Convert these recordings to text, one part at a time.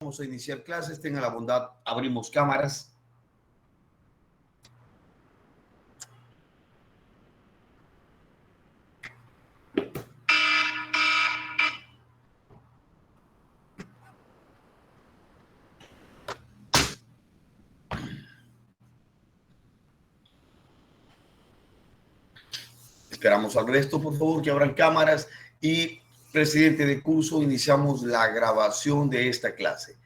Vamos a iniciar clases. Tengan la bondad, abrimos cámaras. Esperamos al resto, por favor, que abran cámaras. Y, presidente de curso, iniciamos la grabación de esta clase.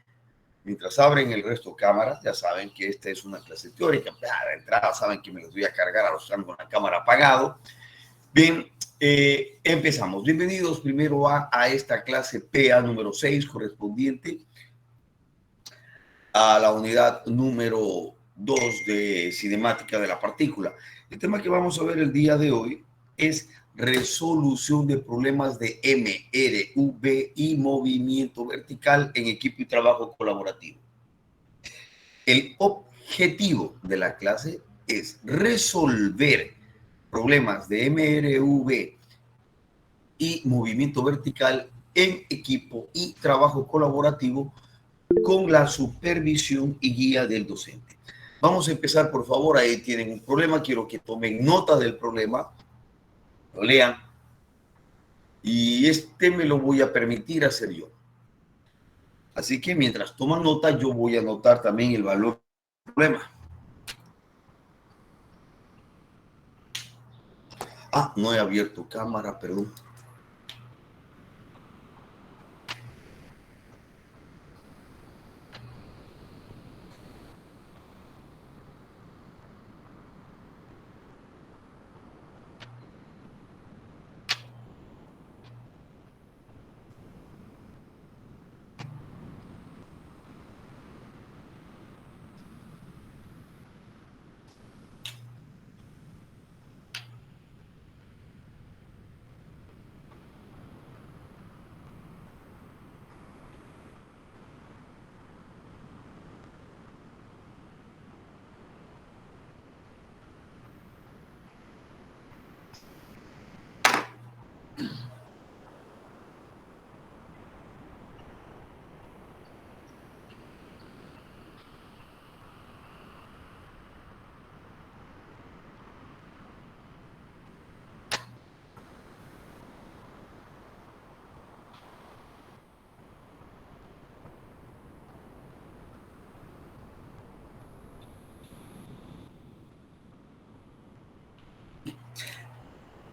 Mientras abren el resto de cámaras, ya saben que esta es una clase teórica. De entrada saben que me los voy a cargar a los que están con la cámara apagado. Bien, empezamos. Bienvenidos primero a esta clase PA número 6, correspondiente a la unidad número 2 de cinemática de la partícula. El tema que vamos a ver el día de hoy es resolución de problemas de MRV y movimiento vertical en equipo y trabajo colaborativo. El objetivo de la clase es resolver problemas de MRV y movimiento vertical en equipo y trabajo colaborativo con la supervisión y guía del docente. Vamos a empezar, por favor. Ahí tienen un problema. Quiero que tomen nota del problema, lo lean, y este me lo voy a permitir hacer yo. Así que mientras toman nota, yo voy a anotar también el valor del problema. No he abierto cámara, perdón.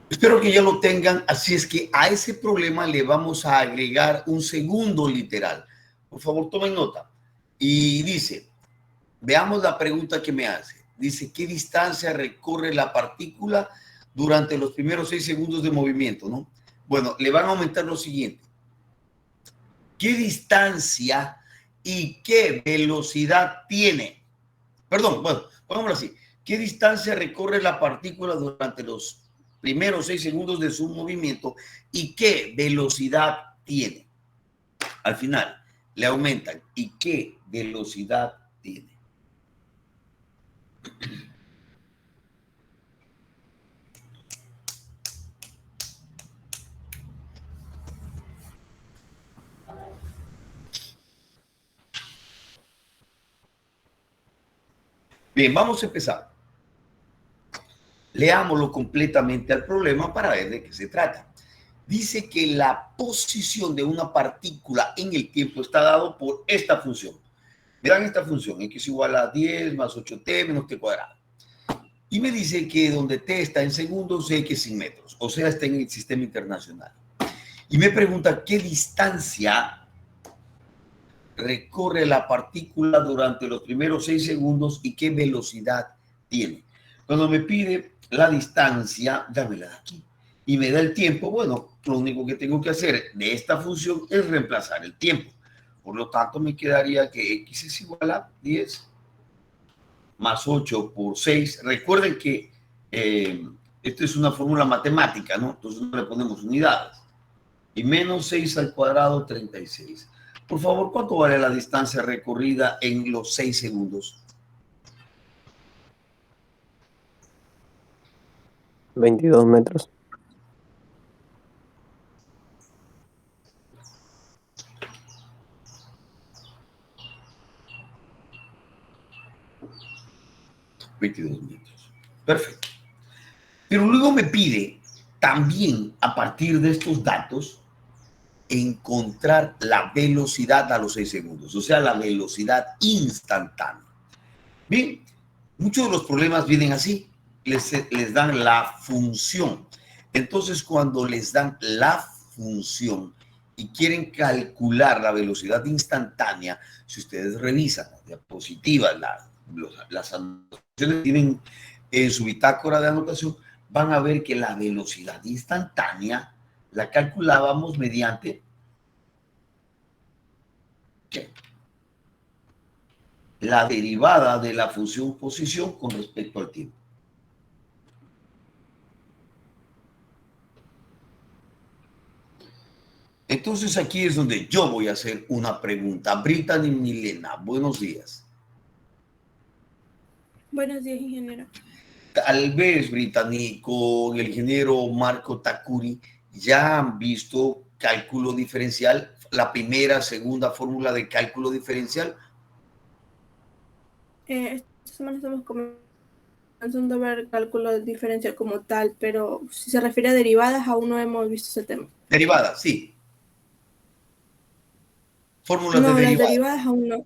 Espero que ya lo tengan, así es que a ese problema le vamos a agregar un segundo literal. Por favor, tomen nota. Y dice, veamos la pregunta que me hace. Dice, ¿qué distancia recorre la partícula durante los primeros 6 segundos de movimiento? ¿No? Bueno, le van a aumentar lo siguiente. ¿Qué distancia y qué velocidad tiene? Perdón, bueno, pongámoslo así. ¿Qué distancia recorre la partícula durante los primeros 6 segundos de su movimiento y qué velocidad tiene? Al final le aumentan. ¿Y qué velocidad tiene? Bien, vamos a empezar. Leámoslo completamente al problema para ver de qué se trata. Dice que la posición de una partícula en el tiempo está dado por esta función. Verán esta función, x igual a 10 más 8t menos t cuadrado. Y me dice que donde t está en segundos, x en metros. O sea, está en el sistema internacional. Y me pregunta qué distancia recorre la partícula durante los primeros 6 segundos y qué velocidad tiene. Cuando me pide la distancia, dámela de aquí. Y me da el tiempo, bueno, lo único que tengo que hacer de esta función es reemplazar el tiempo. Por lo tanto, me quedaría que x es igual a 10 más 8 por 6. Recuerden que esto es una fórmula matemática, ¿no? Entonces no le ponemos unidades. Y menos 6 al cuadrado, 36. Por favor, ¿cuánto vale la distancia recorrida en los 6 segundos? 22 metros. 22 metros. Perfecto. Pero luego me pide también, a partir de estos datos, encontrar la velocidad a los 6 segundos, o sea, la velocidad instantánea. Bien, muchos de los problemas vienen así, les dan la función. Entonces, cuando les dan la función y quieren calcular la velocidad instantánea, si ustedes revisan las diapositivas, las anotaciones que tienen en su bitácora de anotación, van a ver que la velocidad instantánea la calculábamos mediante ¿qué? La derivada de la función posición con respecto al tiempo. Entonces aquí es donde yo voy a hacer una pregunta. Brittany Milena, buenos días. Buenos días, ingeniero. Tal vez, Brittany, con el ingeniero Marco Takuri, ya han visto cálculo diferencial, la primera, segunda fórmula de cálculo diferencial. Esta semana estamos comenzando a ver cálculo diferencial como tal, pero si se refiere a derivadas, aún no hemos visto ese tema. Derivadas, sí. Fórmulas No, de las derivadas. derivadas aún no.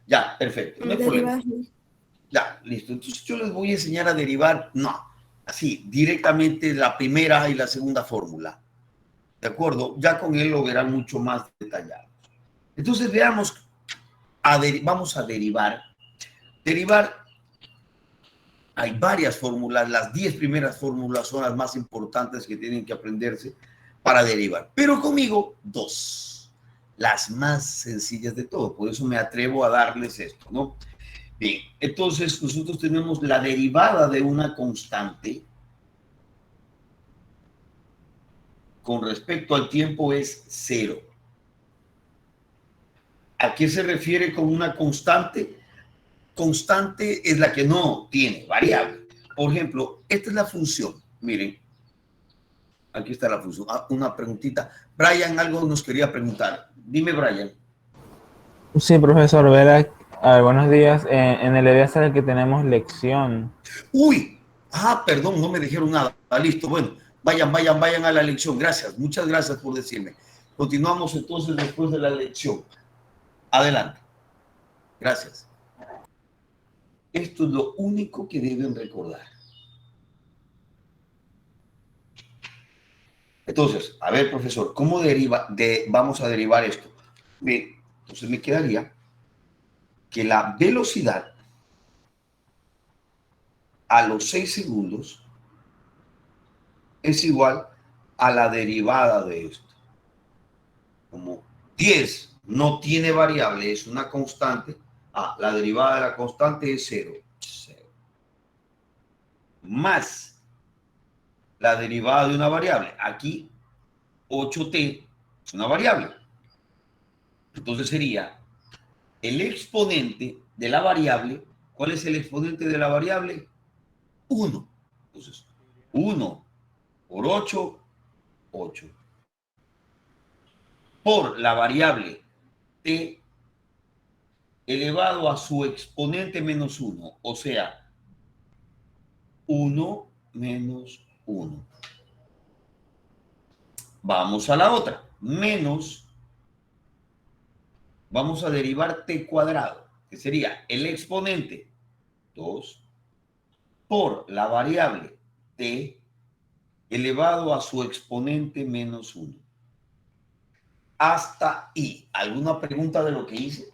Ya, perfecto, no hay problema. Derivadas no. Ya, listo. Entonces yo les voy a enseñar a derivar, no, así, directamente la primera y la segunda fórmula. ¿De acuerdo? Ya con él lo verán mucho más detallado. Entonces veamos, vamos a derivar. Derivar, hay varias fórmulas, las 10 primeras fórmulas son las más importantes que tienen que aprenderse para derivar. Pero conmigo, dos, las más sencillas de todo. Por eso me atrevo a darles esto, ¿no? Bien, entonces nosotros tenemos la derivada de una constante con respecto al tiempo es 0. ¿A qué se refiere con una constante? Constante es la que no tiene variable. Por ejemplo, esta es la función. Miren, aquí está la función. Ah, una preguntita. Brian algo nos quería preguntar. Dime, Brian. Sí, profesor, verá, buenos días. En el día sale que tenemos lección. Uy, perdón, no me dijeron nada. Listo, bueno, vayan a la lección. Gracias, muchas gracias por decirme. Continuamos entonces después de la lección. Adelante. Gracias. Esto es lo único que deben recordar. Entonces, a ver, profesor, ¿cómo vamos a derivar esto? Bien, entonces me quedaría que la velocidad a los 6 segundos es igual a la derivada de esto. Como 10 no tiene variable, es una constante, la derivada de la constante es 0. Más la derivada de una variable. Aquí 8t es una variable. Entonces sería el exponente de la variable. ¿Cuál es el exponente de la variable? 1. Entonces, 1 por 8, 8. Por la variable t elevado a su exponente menos 1. O sea, 1 menos 1. Vamos a la otra. Menos, vamos a derivar t cuadrado, que sería el exponente 2 por la variable t elevado a su exponente menos 1. Hasta I. ¿Alguna pregunta de lo que hice?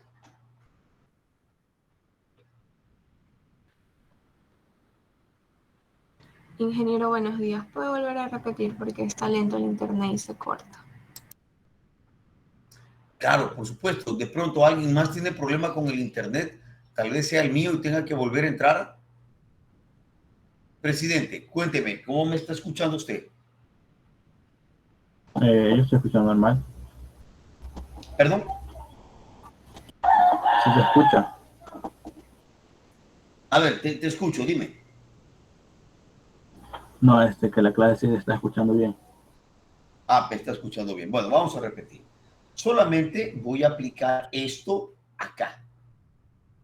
Ingeniero, buenos días. ¿Puede volver a repetir porque está lento el internet y se corta? Claro, por supuesto. De pronto alguien más tiene problema con el internet. Tal vez sea el mío y tenga que volver a entrar. Presidente, cuénteme, ¿cómo me está escuchando usted? Yo estoy escuchando normal. ¿Perdón? ¿Sí se escucha? A ver, te escucho, dime. No, que la clase sí se está escuchando bien. Me está escuchando bien. Bueno, vamos a repetir. Solamente voy a aplicar esto acá.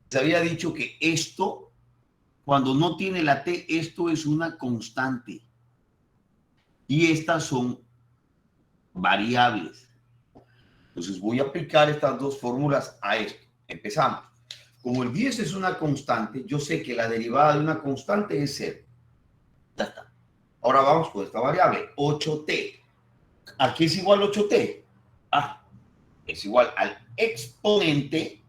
Se había dicho que esto, cuando no tiene la t, esto es una constante. Y estas son variables. Entonces voy a aplicar estas dos fórmulas a esto. Empezamos. Como el 10 es una constante, yo sé que la derivada de una constante es 0. Ya está. Ahora vamos con esta variable, 8t. ¿A qué es igual 8t? Es igual al exponente.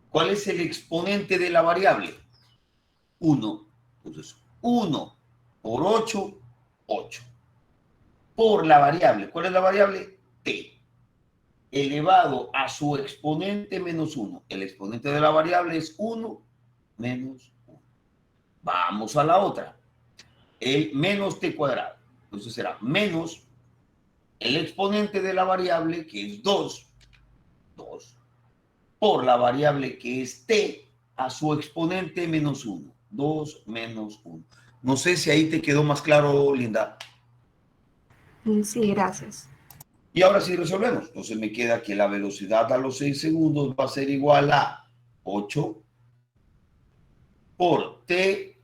¿Cuál es el exponente de la variable? 1. Entonces, 1 por 8, 8. Por la variable. ¿Cuál es la variable? T. Elevado a su exponente menos 1. El exponente de la variable es 1 menos 1. Vamos a la otra. El menos t cuadrado. Entonces será menos el exponente de la variable, que es 2, por la variable que es t a su exponente menos 1. 2 menos 1. No sé si ahí te quedó más claro, Linda. Sí, gracias. Y ahora sí resolvemos. Entonces me queda que la velocidad a los 6 segundos va a ser igual a 8 por t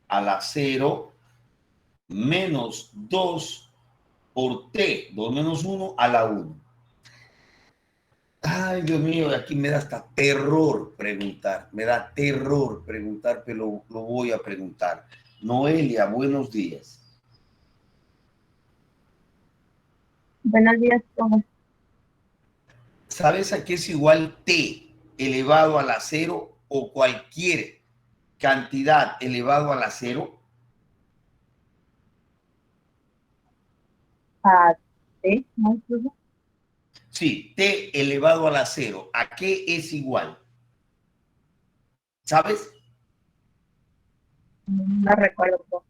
a la 0 menos 2 por t, 2 menos 1 a la 1. Ay, Dios mío, aquí me da hasta terror preguntar. Me da terror preguntar, pero lo voy a preguntar. Noelia, buenos días. Buenos días, profe. ¿Sabes a qué es igual t elevado a la 0 o cualquier cantidad elevado a la 0? ¿A T? ¿No, profe? Sí, t elevado a la 0. ¿A qué es igual? ¿Sabes? No recuerdo, profe.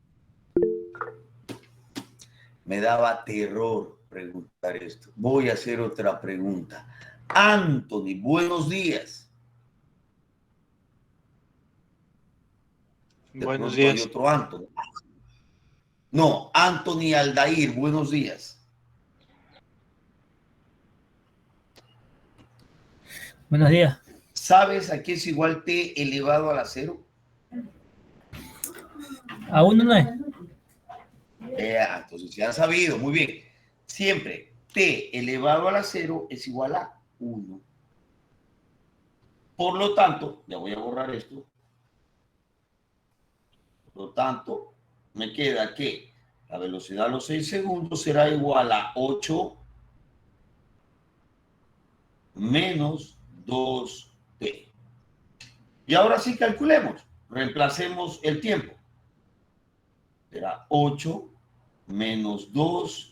Me daba terror preguntar esto. Voy a hacer otra pregunta. Anthony, buenos días. Buenos días. Hay otro Anthony. No, Anthony Aldair, buenos días. Buenos días. ¿Sabes a qué es igual t elevado a la 0? ¿A uno no es? Entonces ya han sabido, muy bien. Siempre t elevado a la 0 es igual a 1. Por lo tanto, ya voy a borrar esto. Por lo tanto, me queda que la velocidad a los 6 segundos será igual a 8 menos 2t. Y ahora sí calculemos. Reemplacemos el tiempo. Será 8 menos 2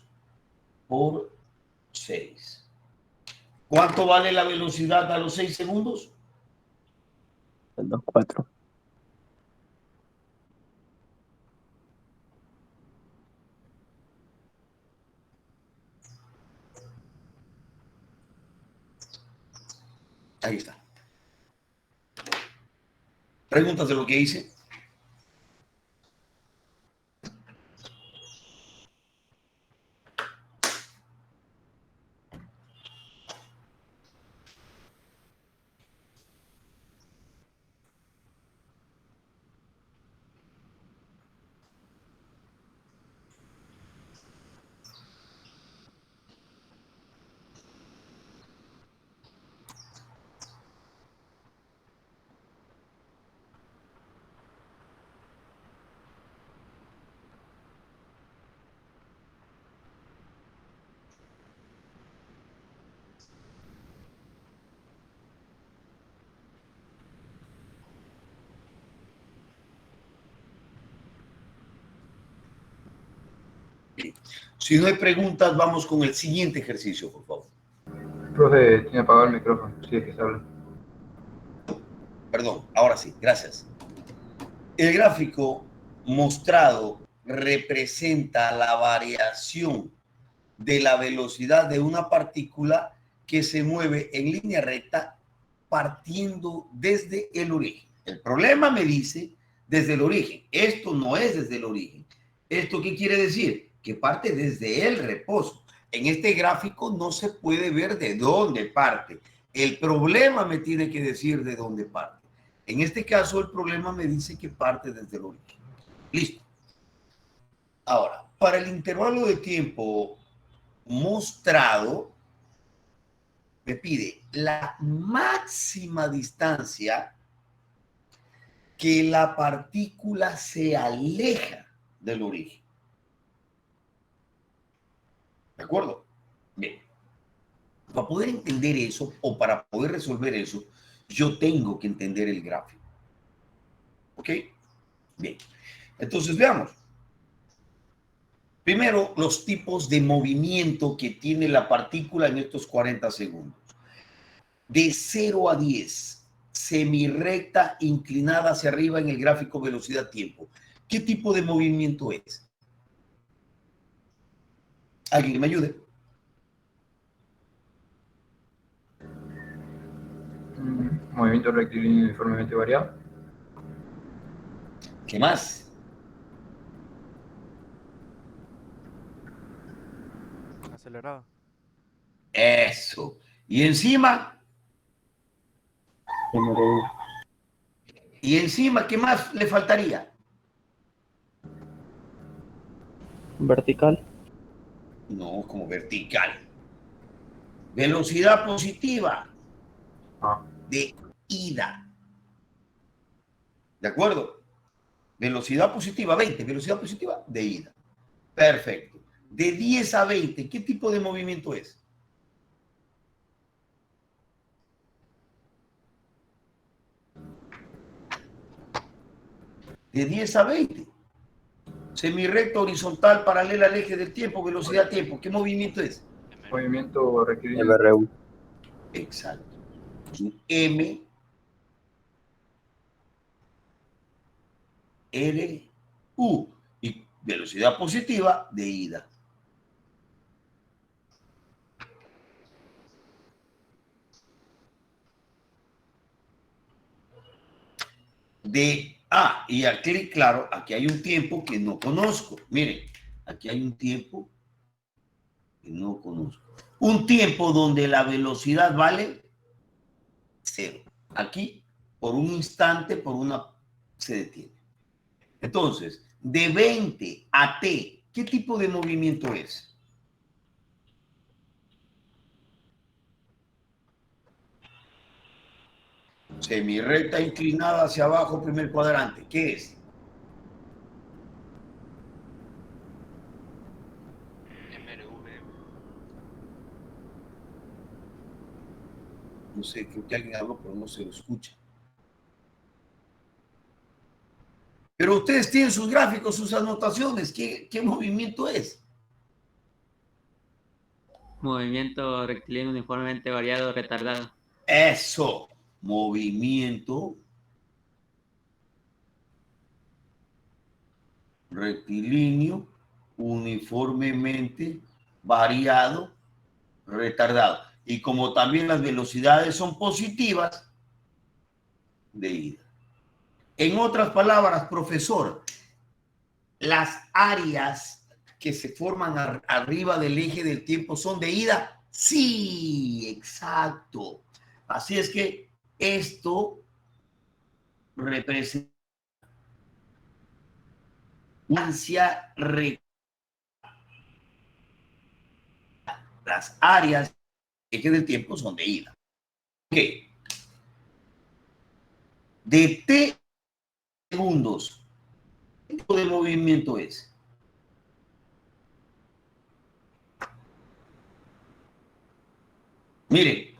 por 6. ¿Cuánto vale la velocidad a los 6 segundos? 2,4. Ahí está. ¿Preguntas de lo que hice? Si no hay preguntas, vamos con el siguiente ejercicio, por favor. Profe, tiene apagado el micrófono. Sí, es que se habla. Perdón, ahora sí, gracias. El gráfico mostrado representa la variación de la velocidad de una partícula que se mueve en línea recta partiendo desde el origen. El problema me dice desde el origen. Esto no es desde el origen. ¿Esto qué quiere decir? Que parte desde el reposo. En este gráfico no se puede ver de dónde parte. El problema me tiene que decir de dónde parte. En este caso, el problema me dice que parte desde el origen. Listo. Ahora, para el intervalo de tiempo mostrado, me pide la máxima distancia que la partícula se aleja del origen. ¿De acuerdo? Bien. Para poder entender eso o para poder resolver eso, yo tengo que entender el gráfico. ¿Ok? Bien. Entonces, veamos. Primero, los tipos de movimiento que tiene la partícula en estos 40 segundos. De 0 a 10, semirrecta, inclinada hacia arriba en el gráfico velocidad-tiempo. ¿Qué tipo de movimiento es? ¿Alguien que me ayude? Movimiento rectilíneo uniformemente variado. ¿Qué más? Acelerado. Eso. Y encima, MRU. ¿qué más le faltaría? Vertical. No, como vertical. Velocidad positiva de ida. ¿De acuerdo? Velocidad positiva, 20. Velocidad positiva de ida. Perfecto. De 10 a 20, ¿qué tipo de movimiento es? De 10 a 20. Semirrecto, horizontal, paralela al eje del tiempo, velocidad, tiempo. ¿Qué movimiento es? Movimiento rectilíneo. MRU. Exacto. M, R, U. Y velocidad positiva de ida. Y aquí, claro, aquí hay un tiempo que no conozco. Miren, aquí hay un tiempo que no conozco. Un tiempo donde la velocidad vale 0. Aquí, por un instante, se detiene. Entonces, de 20 a t, ¿qué tipo de movimiento es? Semirrecta inclinada hacia abajo, primer cuadrante. ¿Qué es? No sé, creo que alguien habló, pero no se lo escucha. Pero ustedes tienen sus gráficos, sus anotaciones. ¿Qué movimiento es? Movimiento rectilíneo uniformemente variado retardado. Eso. Movimiento rectilíneo uniformemente variado retardado. Y como también las velocidades son positivas, de ida. En otras palabras, profesor, las áreas que se forman arriba del eje del tiempo son de ida. Sí, exacto. Así es que esto representa las áreas del eje del tiempo son de ida. Ok. De t segundos, ¿qué tipo de movimiento es? Miren,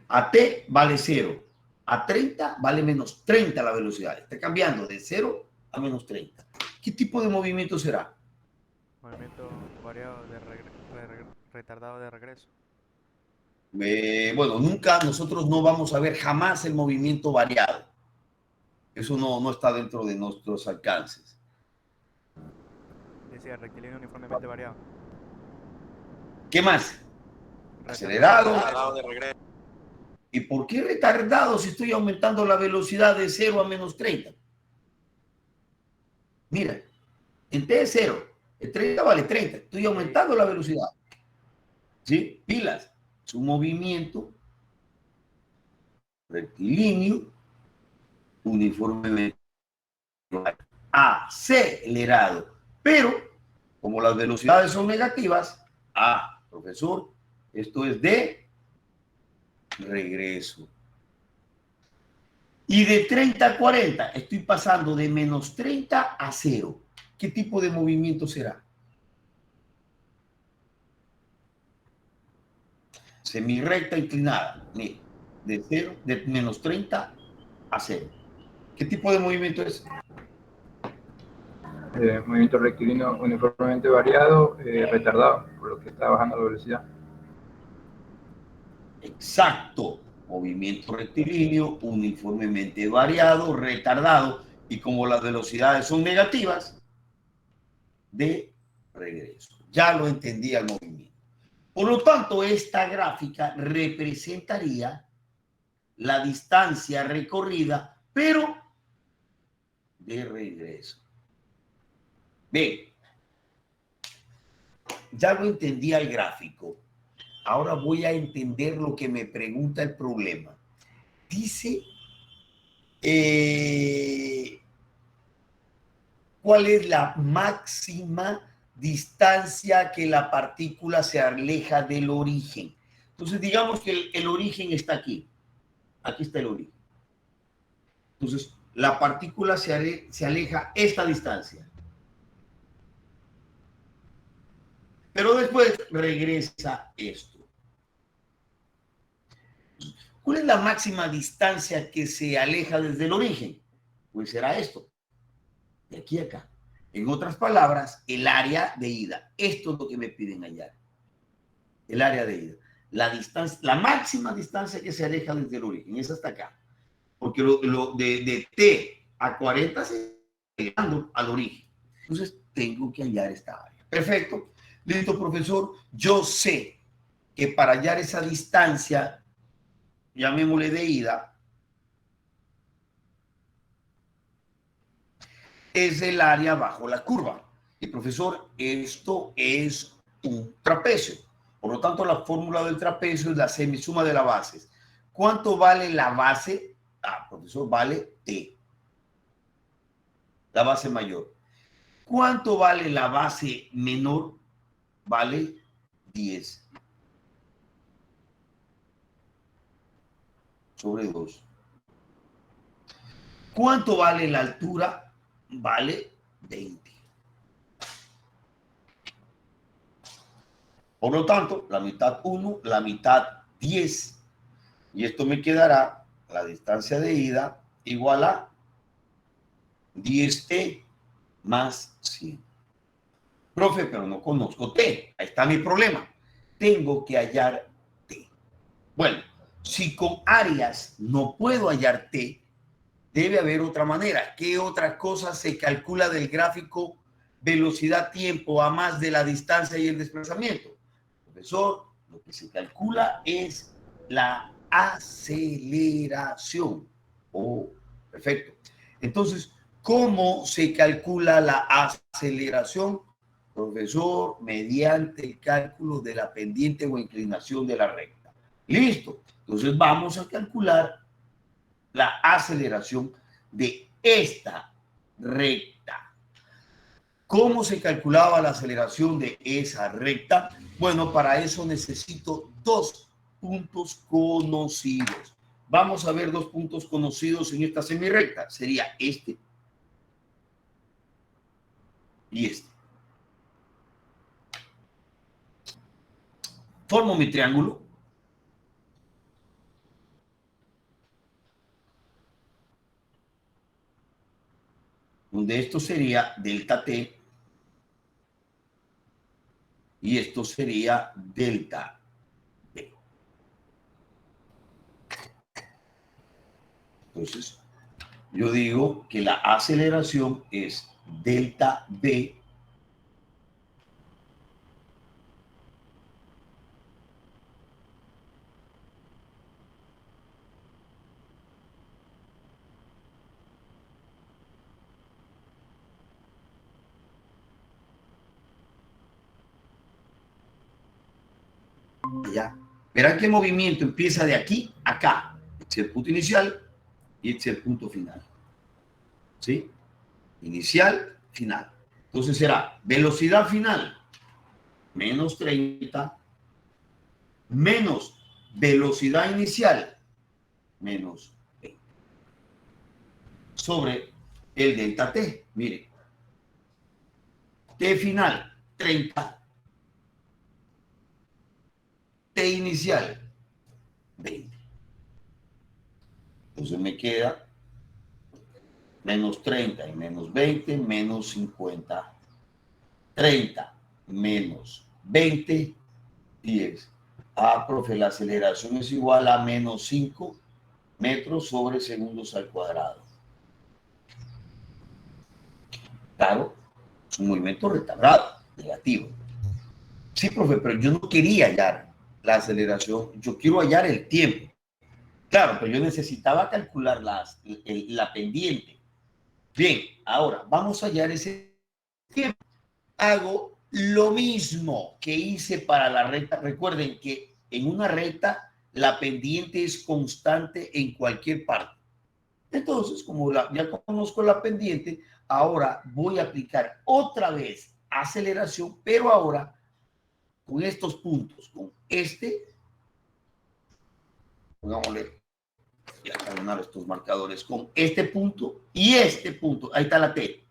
a t vale 0, a 30 vale menos 30 la velocidad. Está cambiando de 0 a menos 30. ¿Qué tipo de movimiento será? Movimiento variado de retardado de regreso. Bueno, nosotros no vamos a ver jamás el movimiento variado. Eso no está dentro de nuestros alcances. Decía rectilíneo uniformemente variado. ¿Qué más? Acelerado. De regreso. ¿Y por qué retardado si estoy aumentando la velocidad de 0 a menos 30? Mira, en T es 0, el 30 vale 30. Estoy aumentando la velocidad. ¿Sí? Pilas. Su movimiento rectilíneo, uniformemente acelerado. Pero, como las velocidades son negativas, profesor, esto es de regreso. Y de 30 a 40, estoy pasando de menos 30 a 0. ¿Qué tipo de movimiento será? Semirrecta inclinada. Mira, de menos 30 a 0. ¿Qué tipo de movimiento es? Movimiento rectilíneo uniformemente variado, retardado, por lo que está bajando la velocidad. Exacto. Movimiento rectilíneo uniformemente variado, retardado, y como las velocidades son negativas, de regreso. Ya lo entendía el movimiento. Por lo tanto, esta gráfica representaría la distancia recorrida, pero de regreso. Bien, ya lo entendía el gráfico. Ahora voy a entender lo que me pregunta el problema. Dice, ¿cuál es la máxima distancia que la partícula se aleja del origen? Entonces, digamos que el origen está aquí. Aquí está el origen. Entonces, la partícula se aleja esta distancia. Pero después regresa esto. ¿Cuál es la máxima distancia que se aleja desde el origen? Pues será esto. De aquí a acá. En otras palabras, el área de ida. Esto es lo que me piden hallar. El área de ida. La distancia, la máxima distancia que se aleja desde el origen es hasta acá. Porque de T a 40 se está llegando al origen. Entonces, tengo que hallar esta área. Perfecto. Listo, profesor. Yo sé que para hallar esa distancia, llamémosle de ida, es el área bajo la curva. Y profesor, esto es un trapecio. Por lo tanto, la fórmula del trapecio es la semisuma de las bases. ¿Cuánto vale la base? Profesor, vale T. La base mayor. ¿Cuánto vale la base menor? Vale 10 sobre 2. ¿Cuánto vale la altura? Vale 20. Por lo tanto, la mitad 1, la mitad 10. Y esto me quedará la distancia de ida igual a 10T más 100. Profe, pero no conozco T. Ahí está mi problema. Tengo que hallar T. Bueno, si con áreas no puedo hallar T, debe haber otra manera. ¿Qué otra cosa se calcula del gráfico velocidad-tiempo a más de la distancia y el desplazamiento? Profesor, lo que se calcula es la aceleración. Perfecto. Entonces, ¿cómo se calcula la aceleración? Profesor, mediante el cálculo de la pendiente o inclinación de la recta. Listo. Entonces vamos a calcular la aceleración de esta recta. ¿Cómo se calculaba la aceleración de esa recta? Bueno, para eso necesito dos puntos conocidos. Vamos a ver dos puntos conocidos en esta semirrecta. Sería este y este. Formo mi triángulo. Donde esto sería delta T y esto sería delta B. Entonces, yo digo que la aceleración es delta B ya. Verán que el movimiento empieza de aquí a acá. Este es el punto inicial y este es el punto final. ¿Sí? Inicial, final. Entonces será velocidad final menos 30 menos velocidad inicial menos 20 sobre el delta T. Mire, T final 30, T inicial 20. Entonces me queda menos 30 y menos 20, menos 50. 30 menos 20, 10. Ah, profe, la aceleración es igual a menos 5 metros sobre segundos al cuadrado. Claro, es un movimiento retardado, negativo. Sí, profe, pero yo no quería hallar la aceleración, yo quiero hallar el tiempo. Claro, pero yo necesitaba calcular la pendiente. Bien, ahora vamos a hallar ese tiempo. Hago lo mismo que hice para la recta. Recuerden que en una recta la pendiente es constante en cualquier parte. Entonces, como ya conozco la pendiente, ahora voy a aplicar otra vez aceleración, pero ahora con estos puntos, con este, pongámosle, ya cargar estos marcadores, con este punto y este punto, ahí está la T.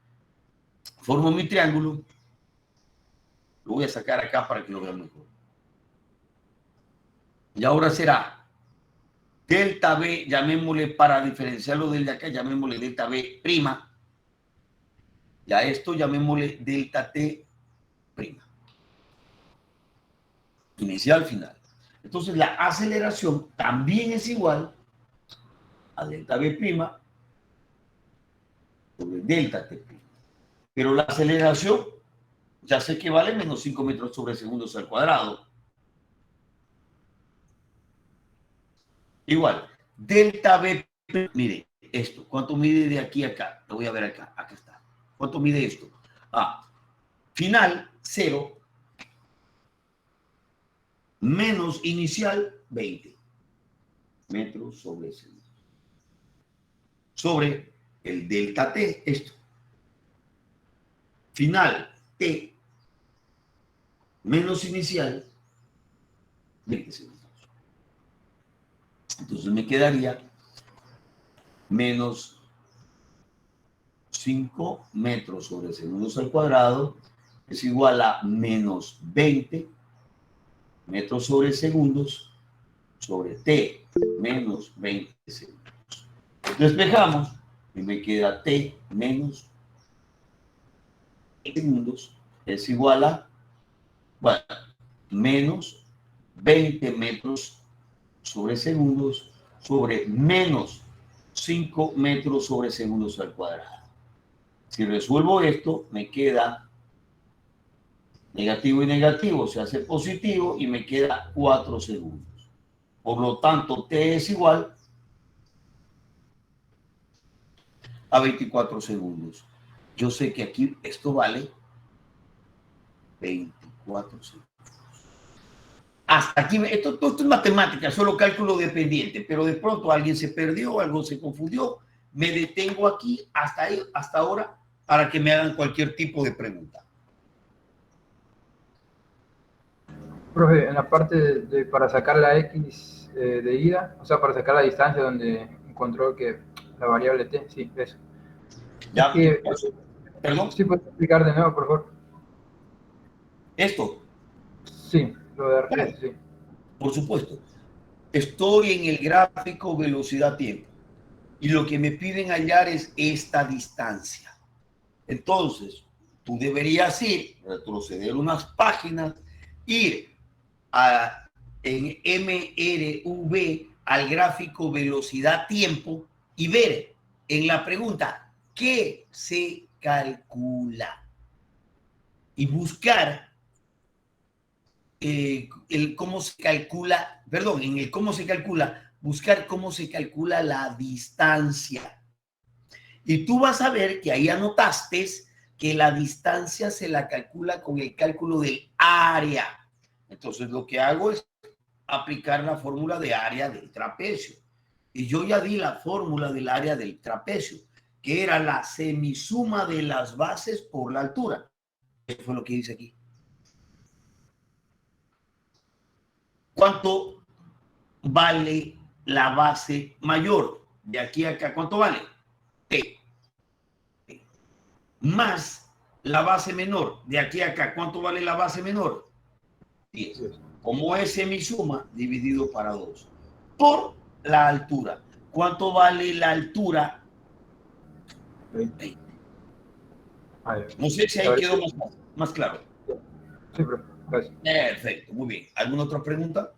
Formo mi triángulo. Lo voy a sacar acá para que lo vean mejor. Y ahora será delta B, llamémosle para diferenciarlo del de acá, llamémosle delta B prima. Y a esto llamémosle delta T prima. Inicial, final. Entonces la aceleración también es igual a delta B prima sobre delta T prima. Pero la aceleración ya sé que vale menos 5 metros sobre segundos al cuadrado. Igual, delta B, mire, esto, ¿cuánto mide de aquí a acá? Lo voy a ver acá, acá está. ¿Cuánto mide esto? Ah, final, 0, menos inicial, 20 metros sobre segundos. Sobre el delta T, esto. Final, T, menos inicial, 20 segundos. Entonces me quedaría menos 5 metros sobre segundos al cuadrado es igual a menos 20 metros sobre segundos sobre T menos 20 segundos. Despejamos y me queda T menos segundos es igual a, bueno, menos 20 metros sobre segundos sobre menos 5 metros sobre segundos al cuadrado. Si resuelvo esto, me queda negativo y negativo, se hace positivo y me queda 4 segundos. Por lo tanto, T es igual a 24 segundos. Yo sé que aquí esto vale 24 segundos. Hasta aquí, esto es matemática, solo cálculo dependiente, pero de pronto alguien se perdió, algo se confundió, me detengo aquí hasta ahí, hasta ahora, para que me hagan cualquier tipo de pregunta. Profe, en la parte para sacar la X de ida, o sea, para sacar la distancia donde encontró que la variable T, sí, eso. Ya, es que, perdón. ¿Sí puedes explicar de nuevo, por favor? ¿Esto? Sí, lo de regreso, sí. Por supuesto. Estoy en el gráfico velocidad-tiempo y lo que me piden hallar es esta distancia. Entonces, tú deberías ir, retroceder unas páginas, ir en MRV al gráfico velocidad-tiempo y ver en la pregunta ¿qué se calcula? Y buscar el cómo se calcula, perdón, en el cómo se calcula, buscar cómo se calcula la distancia. Y tú vas a ver que ahí anotaste que la distancia se la calcula con el cálculo del área. Entonces lo que hago es aplicar la fórmula de área del trapecio. Y yo ya di la fórmula del área del trapecio, que era la semisuma de las bases por la altura. Eso fue lo que dice aquí. ¿Cuánto vale la base mayor? De aquí a acá, ¿cuánto vale? T. Más la base menor. De aquí a acá, ¿cuánto vale la base menor? 10. Como es semisuma, dividido para 2. Por la altura. ¿Cuánto vale la altura? 20. No sé si ahí quedó más claro. Sí, profe. Gracias. Perfecto, muy bien. ¿Alguna otra pregunta?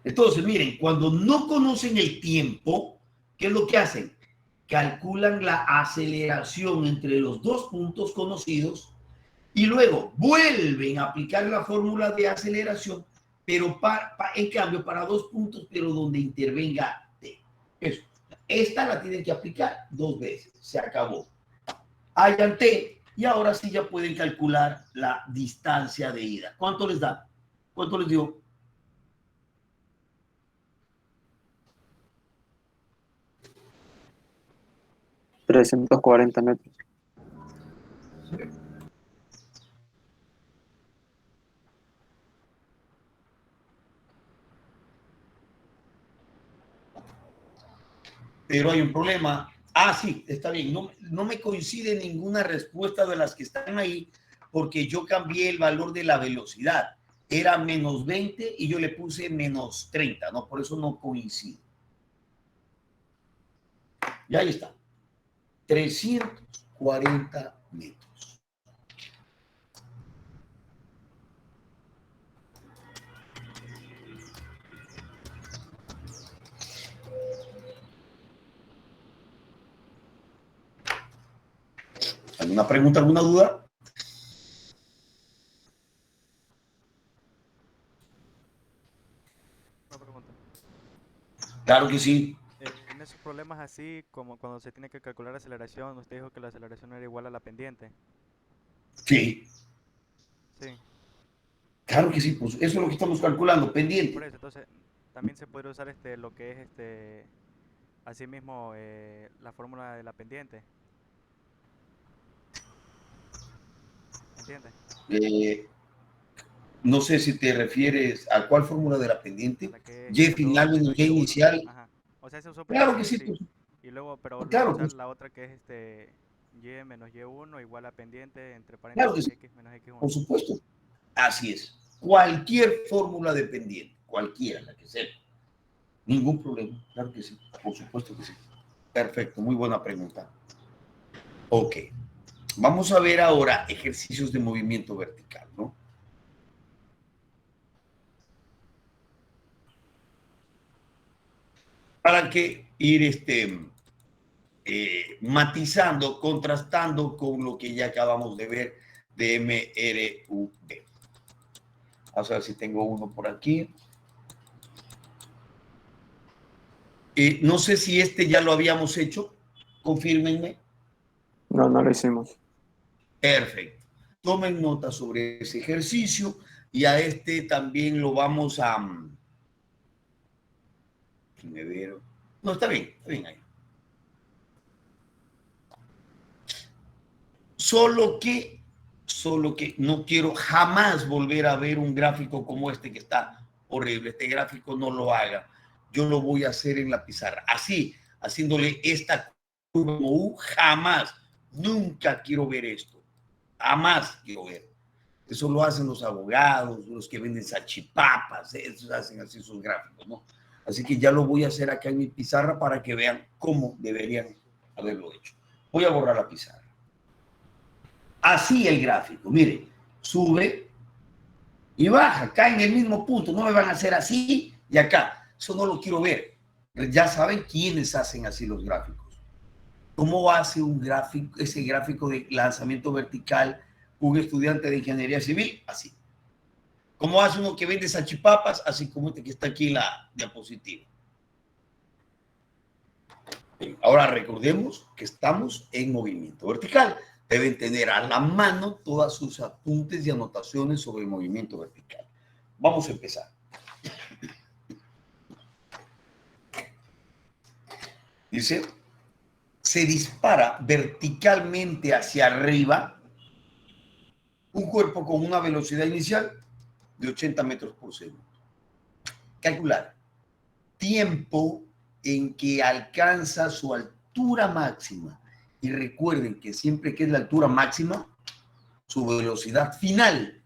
Entonces, miren, cuando no conocen el tiempo, ¿qué es lo que hacen? Calculan la aceleración entre los dos puntos conocidos y luego vuelven a aplicar la fórmula de aceleración, pero en cambio para dos puntos, pero donde intervenga t. Eso. Esta la tienen que aplicar 2 veces. Se acabó. Hayan t y ahora sí ya pueden calcular la distancia de ida. ¿Cuánto les da? ¿Cuánto les dio? $340 metros. Pero hay un problema. Ah, sí, está bien. No me coincide ninguna respuesta de las que están ahí porque yo cambié el valor de la velocidad. Era menos 20 y yo le puse menos 30, ¿no? Por eso no coincide. Y ahí está. 340 metros. ¿Alguna pregunta, alguna duda? Una pregunta. Claro que sí. En esos problemas así, como cuando se tiene que calcular la aceleración, usted dijo que la aceleración era igual a la pendiente. Sí. Sí. Claro que sí, pues eso es lo que estamos calculando, pendiente. Por eso, entonces, también se podría usar lo que es así mismo la fórmula de la pendiente. ¿Entiendes? No sé si te refieres a cuál fórmula de la pendiente. La que es Y final menos Y inicial. Ajá. O sea, se usó Claro que primero, sí. Pues. Y luego, pero Claro, luego usar pues. la otra que es y menos y1 igual a pendiente entre Claro paréntesis que sí. x menos x1. Por supuesto. Así es. Cualquier fórmula de pendiente, cualquiera, la que sea. Ningún problema. Claro que sí. Por supuesto que sí. Perfecto. Muy buena pregunta. Ok. Vamos a ver ahora ejercicios de movimiento vertical, ¿no? Para que ir matizando, contrastando con lo que ya acabamos de ver de MRUB. Vamos a ver si tengo uno por aquí. No sé si ya lo habíamos hecho. Confírmenme. No, no lo hicimos. Perfecto. Tomen nota sobre ese ejercicio y a también lo vamos a... No, está bien ahí. Solo que no quiero jamás volver a ver un gráfico como este que está horrible. Este gráfico no lo haga. Yo lo voy a hacer en la pizarra. Así, haciéndole esta curva como U, jamás, nunca quiero ver esto. Jamás quiero ver. Eso lo hacen los abogados, los que venden salchipapas, esos hacen así sus gráficos, ¿no? Así que ya lo voy a hacer acá en mi pizarra para que vean cómo deberían haberlo hecho. Voy a borrar la pizarra. Así el gráfico, miren, sube y baja, cae en el mismo punto, no me van a hacer así y acá. Eso no lo quiero ver. Ya saben quiénes hacen así los gráficos. ¿Cómo hace ese gráfico de lanzamiento vertical un estudiante de ingeniería civil? Así. ¿Cómo hace uno que vende salchipapas? Así como este que está aquí en la diapositiva. Ahora recordemos que estamos en movimiento vertical. Deben tener a la mano todas sus apuntes y anotaciones sobre el movimiento vertical. Vamos a empezar. Dice, se dispara verticalmente hacia arriba un cuerpo con una velocidad inicial de 80 metros por segundo. Calcular tiempo en que alcanza su altura máxima. Y recuerden que siempre que es la altura máxima, su velocidad final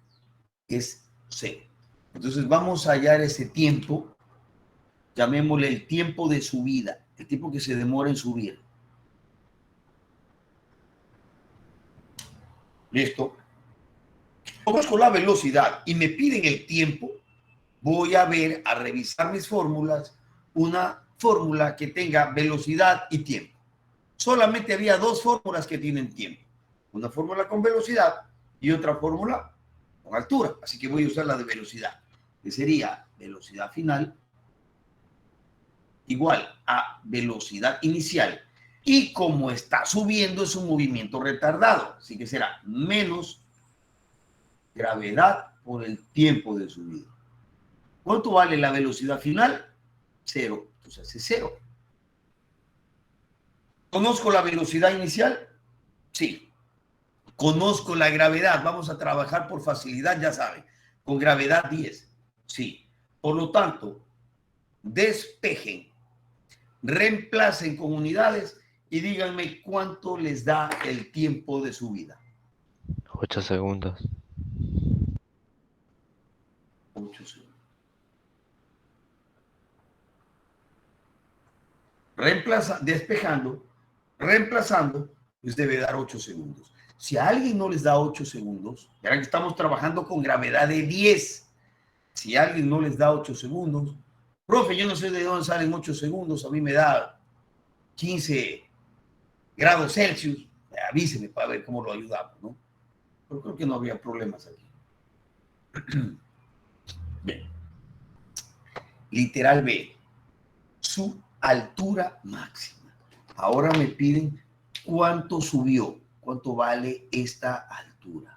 es 0. Entonces vamos a hallar ese tiempo, llamémosle el tiempo de subida, el tiempo que se demora en subir. ¿Listo? Conozco la velocidad y me piden el tiempo, voy a revisar mis fórmulas, una fórmula que tenga velocidad y tiempo. Solamente había dos fórmulas que tienen tiempo. Una fórmula con velocidad y otra fórmula con altura. Así que voy a usar la de velocidad, que sería velocidad final igual a velocidad inicial. Y como está subiendo es un movimiento retardado. Así que será menos gravedad por el tiempo de subida. ¿Cuánto vale la velocidad final? 0. Entonces es 0. ¿Conozco la velocidad inicial? Sí. ¿Conozco la gravedad? Vamos a trabajar por facilidad, ya saben. Con gravedad 10. Sí. Por lo tanto, despejen, reemplacen con unidades y díganme cuánto les da el tiempo de subida. 8 segundos. 8 segundos. Reemplazando, les debe dar 8 segundos. Si a alguien no les da 8 segundos, ya que estamos trabajando con gravedad de 10, si a alguien no les da 8 segundos, profe, yo no sé de dónde salen 8 segundos, a mí me da 15 grados Celsius, avíseme para ver cómo lo ayudamos, ¿no? Pero creo que no habría problemas aquí. Bien. Literal B, su altura máxima. Ahora me piden cuánto subió, cuánto vale esta altura.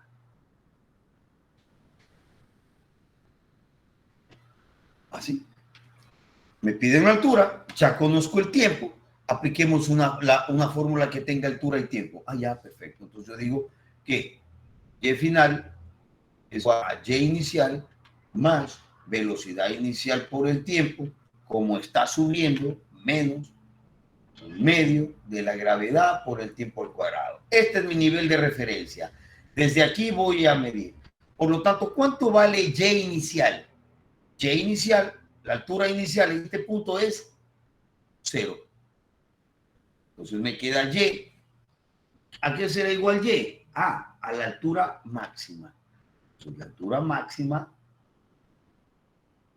Así. Me piden la altura, ya conozco el tiempo, apliquemos una fórmula que tenga altura y tiempo. Ah, ya, perfecto. Entonces yo digo que Y final es a Y inicial más velocidad inicial por el tiempo, como está subiendo, menos el medio de la gravedad por el tiempo al cuadrado. Este es mi nivel de referencia. Desde aquí voy a medir. Por lo tanto, ¿cuánto vale Y inicial? Y inicial, la altura inicial en este punto es 0. Entonces me queda Y. ¿A qué será igual Y? A la altura máxima. Entonces la altura máxima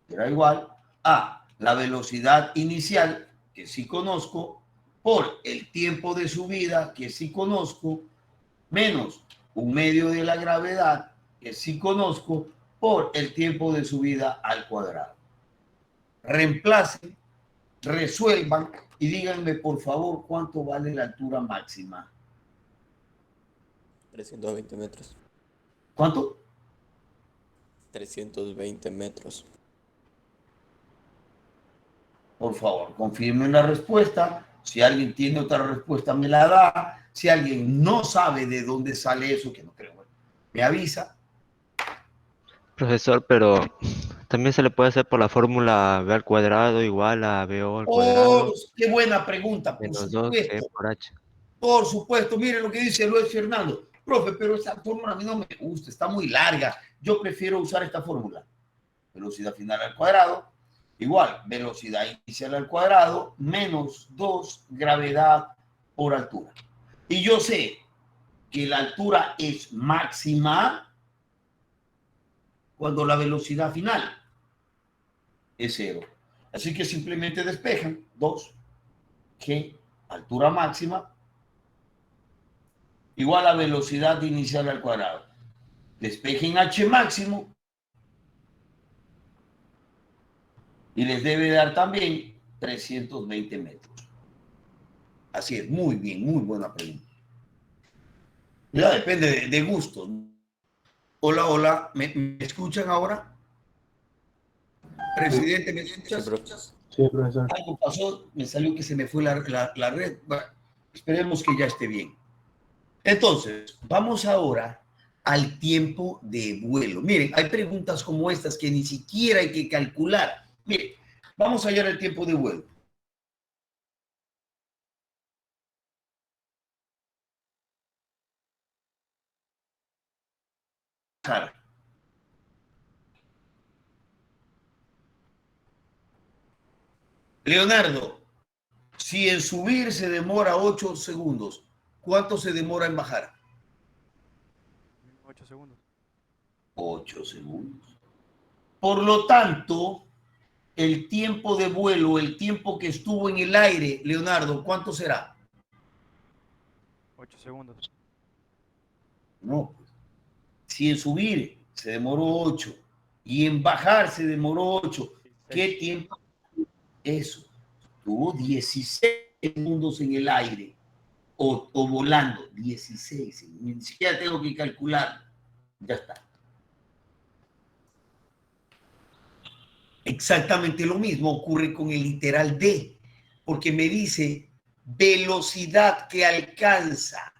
será igual a la velocidad inicial, que sí conozco, por el tiempo de subida, que sí conozco, menos un medio de la gravedad, que sí conozco, por el tiempo de subida al cuadrado. Reemplacen, resuelvan y díganme, por favor, cuánto vale la altura máxima. 320 metros. ¿Cuánto? 320 metros. Por favor, confirmen la respuesta. Si alguien tiene otra respuesta, me la da. Si alguien no sabe de dónde sale eso, que no creo, me avisa. Profesor, pero también se le puede hacer por la fórmula B al cuadrado igual a BO al cuadrado. Oh, qué buena pregunta, por Menos supuesto. 2 por H. Por supuesto, mire lo que dice Luis Fernando. Profe, pero esa fórmula a mí no me gusta, está muy larga. Yo prefiero usar esta fórmula. Velocidad final al cuadrado, igual, velocidad inicial al cuadrado, menos 2 gravedad por altura. Y yo sé que la altura es máxima cuando la velocidad final es 0. Así que simplemente despejan 2, G, altura máxima, igual a velocidad inicial al cuadrado. Despejen H máximo y les debe dar también 320 metros. Así es, muy bien, muy buena pregunta. Ya depende de gustos. Hola, hola, ¿me escuchan ahora? Presidente, ¿me escuchas? Sí, profesor. Algo pasó, me salió que se me fue la red. Bueno, esperemos que ya esté bien. Entonces, vamos ahora al tiempo de vuelo. Miren, hay preguntas como estas que ni siquiera hay que calcular. Miren, vamos a hallar el tiempo de vuelo. Leonardo, si en subir se demora 8 segundos, ¿cuánto se demora en bajar? 8 segundos. 8 segundos. Por lo tanto, el tiempo de vuelo, el tiempo que estuvo en el aire, Leonardo, ¿cuánto será? 8 segundos. No, pues, si en subir se demoró 8 y en bajar se demoró 8, ¿qué tiempo? Eso, tuvo 16 segundos en el aire o volando, 16, ni siquiera tengo que calcular, ya está. Exactamente lo mismo ocurre con el literal D, porque me dice velocidad que alcanza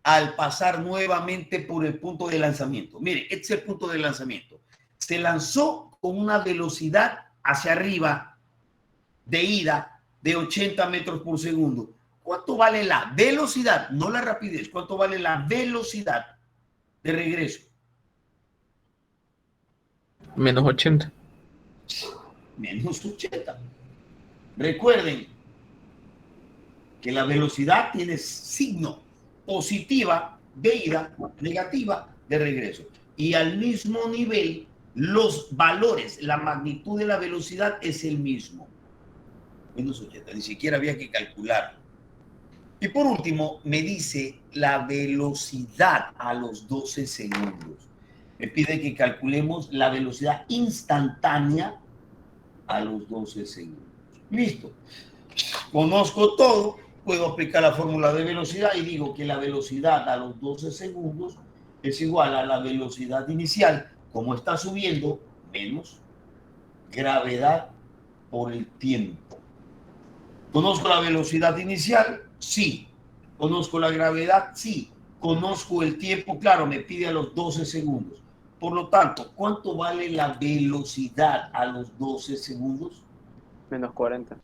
al pasar nuevamente por el punto de lanzamiento. Mire, este es el punto de lanzamiento. Se lanzó con una velocidad hacia arriba de ida de 80 metros por segundo. ¿Cuánto vale la velocidad? No la rapidez. ¿Cuánto vale la velocidad de regreso? Menos 80. Menos 80. Recuerden que la velocidad tiene signo positiva de ida, negativa de regreso. Y al mismo nivel, los valores, la magnitud de la velocidad es el mismo. Menos 80, ni siquiera había que calcularlo. Y por último, me dice la velocidad a los 12 segundos. Me pide que calculemos la velocidad instantánea a los 12 segundos. Listo. Conozco todo, puedo aplicar la fórmula de velocidad y digo que la velocidad a los 12 segundos es igual a la velocidad inicial, como está subiendo, menos gravedad por el tiempo. ¿Conozco la velocidad inicial? Sí. ¿Conozco la gravedad? Sí. ¿Conozco el tiempo? Claro, me pide a los 12 segundos. Por lo tanto, ¿cuánto vale la velocidad a los 12 segundos? Menos 40.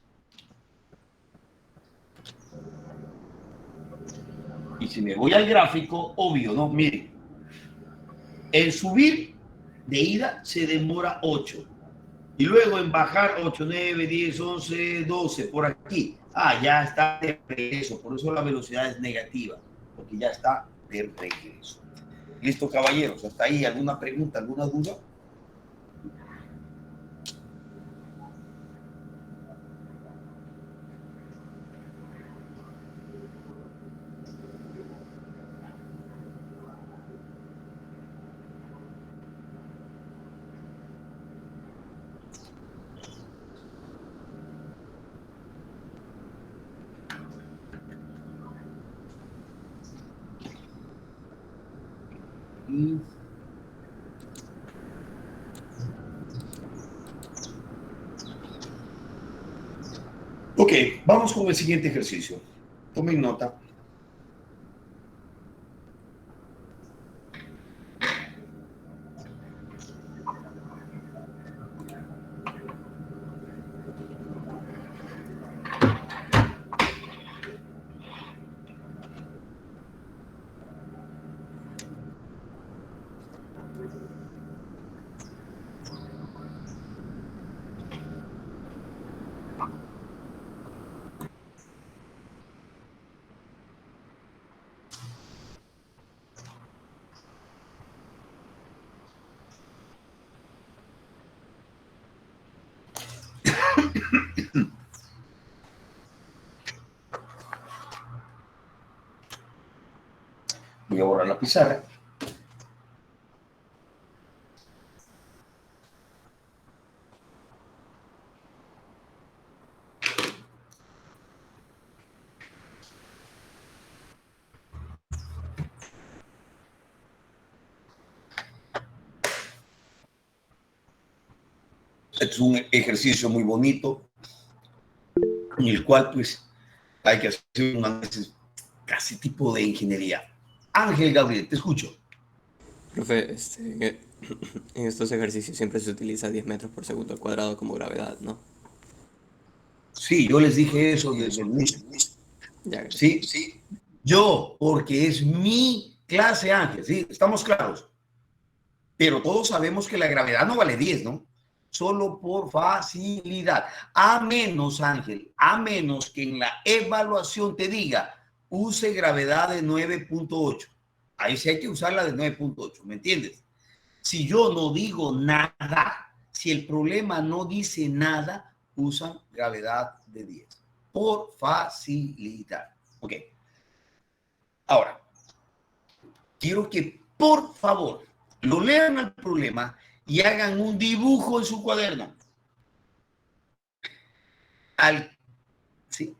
Y si me voy al gráfico, obvio, ¿no? Miren, en subir de ida se demora 8. Y luego en bajar 8, 9, 10, 11, 12, por aquí. Ah, ya está de regreso. Por eso la velocidad es negativa, porque ya está de regreso. Listo, caballeros. Hasta ahí, ¿alguna pregunta, alguna duda? Ok, vamos con el siguiente ejercicio. Tomen nota. Voy a borrar la pizarra. Este es un ejercicio muy bonito en el cual pues hay que hacer un análisis casi tipo de ingeniería. Ángel Gabriel, te escucho. Profe, en estos ejercicios siempre se utiliza 10 metros por segundo al cuadrado como gravedad, ¿no? Sí, yo les dije eso desde el inicio. Ya, Sí, sí. Yo, porque es mi clase, Ángel, ¿sí? Estamos claros. Pero todos sabemos que la gravedad no vale 10, ¿no? Solo por facilidad. A menos, Ángel, a menos que en la evaluación te diga, use gravedad de 9.8. Ahí sí hay que usarla de 9.8, ¿me entiendes? Si yo no digo nada, si el problema no dice nada, usan gravedad de 10. Por facilidad. Ok. Ahora, quiero que, por favor, lo lean al problema y hagan un dibujo en su cuaderno. Sí.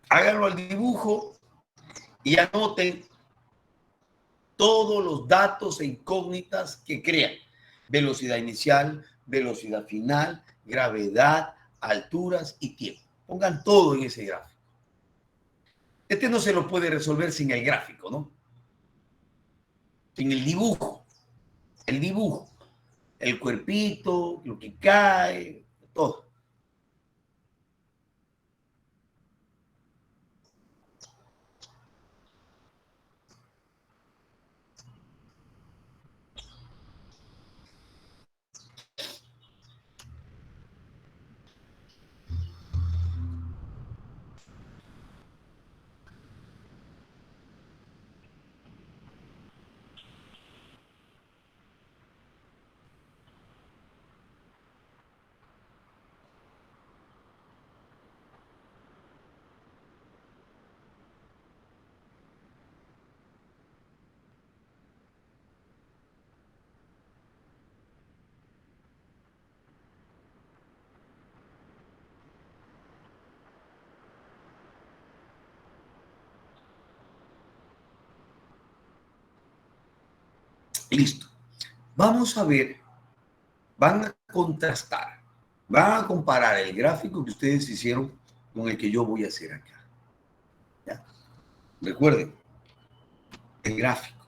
Háganlo al dibujo y anoten todos los datos e incógnitas que crean. Velocidad inicial, velocidad final, gravedad, alturas y tiempo. Pongan todo en ese gráfico. Este no se lo puede resolver sin el gráfico, ¿no? Sin el dibujo. El dibujo. El cuerpito, lo que cae, todo. Listo. Vamos a ver, van a contrastar, van a comparar el gráfico que ustedes hicieron con el que yo voy a hacer acá. ¿Ya? Recuerden, el gráfico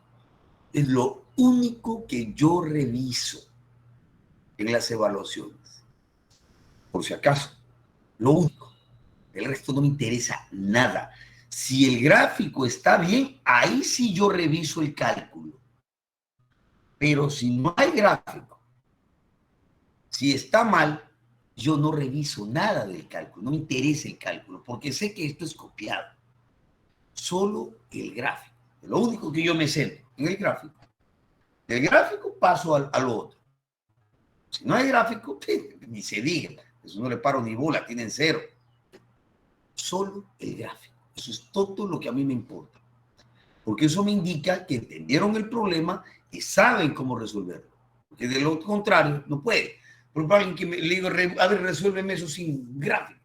es lo único que yo reviso en las evaluaciones. Por si acaso, lo único. El resto no me interesa nada. Si el gráfico está bien, ahí sí yo reviso el cálculo. Pero si no hay gráfico, si está mal, yo no reviso nada del cálculo, no me interesa el cálculo, porque sé que esto es copiado. Solo el gráfico. Es lo único que yo me centro en el gráfico. Del gráfico paso al otro. Si no hay gráfico, ni se diga. Eso no le paro ni bola, tienen 0. Solo el gráfico. Eso es todo lo que a mí me importa. Porque eso me indica que entendieron el problema y saben cómo resolverlo. Porque de lo contrario, no puede. Por ejemplo, alguien que le digo, a ver, resuélveme eso sin gráfico.